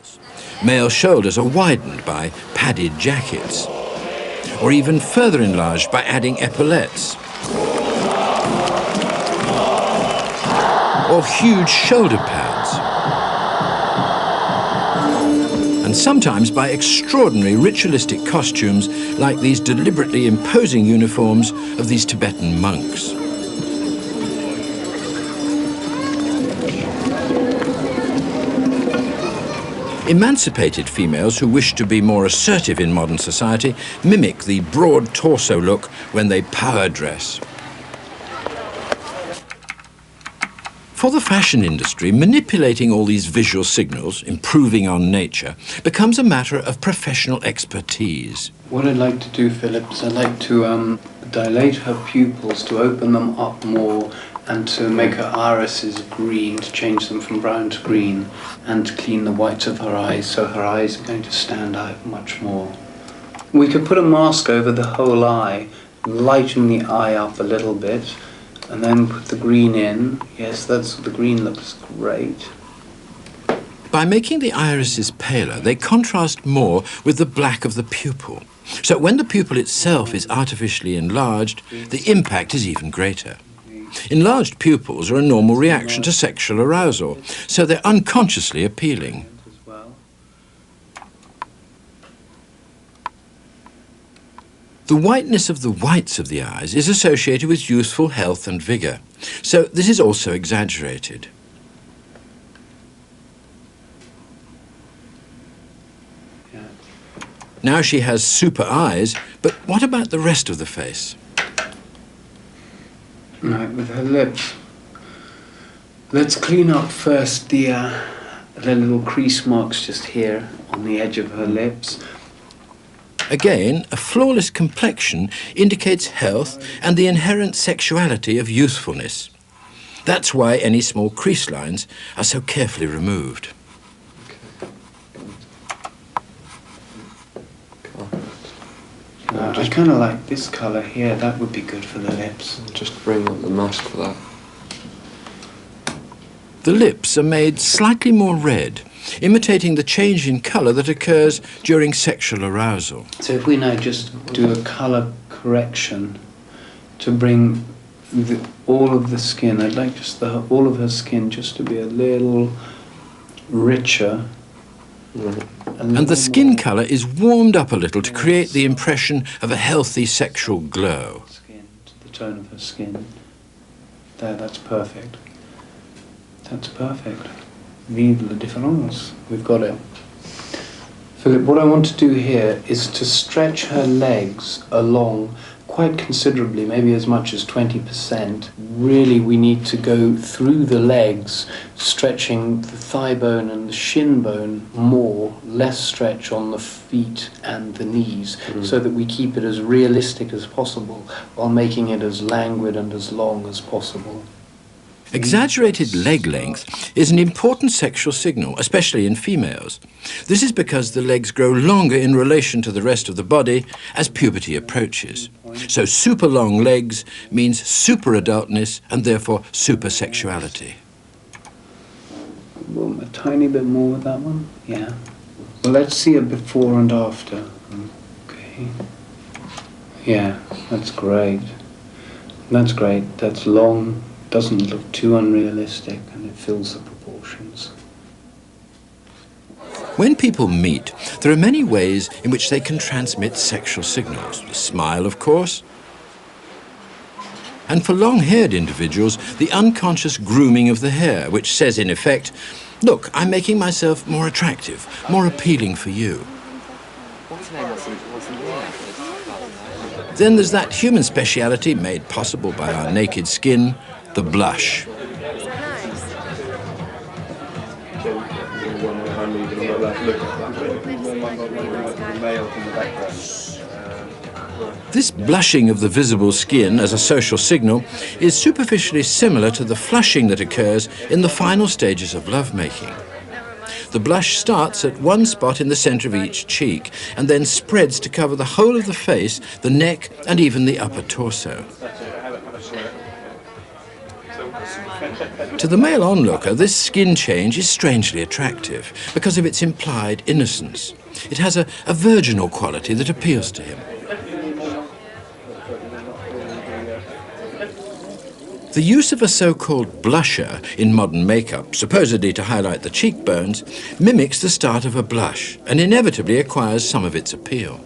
clothes. Male shoulders are widened by padded jackets, or even further enlarged by adding epaulettes, or huge shoulder pads, and sometimes by extraordinary ritualistic costumes like these deliberately imposing uniforms of these Tibetan monks. Emancipated females who wish to be more assertive in modern society mimic the broad torso look when they power dress. For the fashion industry, manipulating all these visual signals, improving on nature, becomes a matter of professional expertise. What I'd like to do, Philip, is I'd like to dilate her pupils, to open them up more, and to make her irises green, to change them from brown to green, and to clean the whites of her eyes, so her eyes are going to stand out much more. We could put a mask over the whole eye, lighten the eye up a little bit, and then put the green in. Yes, the green looks great. By making the irises paler, they contrast more with the black of the pupil. So when the pupil itself is artificially enlarged, the impact is even greater. Enlarged pupils are a normal reaction to sexual arousal, so they're unconsciously appealing. The whiteness of the whites of the eyes is associated with youthful health and vigour, so this is also exaggerated. Now she has super eyes, but what about the rest of the face? Right, with her lips. Let's clean up first the little crease marks just here on the edge of her lips. Again, a flawless complexion indicates health and the inherent sexuality of youthfulness. That's why any small crease lines are so carefully removed. I kind of like this colour here. That would be good for the lips. Just bring up the mask for that. The lips are made slightly more red, imitating the change in colour that occurs during sexual arousal. So if we now just do a colour correction to bring all of the skin, I'd like just all of her skin just to be a little richer. And the skin colour is warmed up a little to create the impression of a healthy sexual glow. The tone of her skin. There, that's perfect. That's perfect. Vive la différence. We've got it. Philip, what I want to do here is to stretch her legs along quite considerably, maybe as much as 20%. Really, we need to go through the legs, stretching the thigh bone and the shin bone more, less stretch on the feet and the knees, so that we keep it as realistic as possible while making it as languid and as long as possible. Exaggerated leg length is an important sexual signal, especially in females. This is because the legs grow longer in relation to the rest of the body as puberty approaches. So super long legs means super adultness and therefore super sexuality. Well, a tiny bit more with that one. Yeah. Well, let's see a before and after. Okay. Yeah, that's great. That's great. That's long. Doesn't look too unrealistic, and it fills the proportions. When people meet, there are many ways in which they can transmit sexual signals. The smile, of course. And for long-haired individuals, the unconscious grooming of the hair, which says, in effect, look, I'm making myself more attractive, more appealing for you. Then there's that human speciality made possible by our naked skin, the blush. This blushing of the visible skin as a social signal is superficially similar to the flushing that occurs in the final stages of lovemaking. The blush starts at one spot in the center of each cheek and then spreads to cover the whole of the face, the neck, and even the upper torso. To the male onlooker, this skin change is strangely attractive because of its implied innocence. It has a virginal quality that appeals to him. The use of a so-called blusher in modern makeup, supposedly to highlight the cheekbones, mimics the start of a blush and inevitably acquires some of its appeal.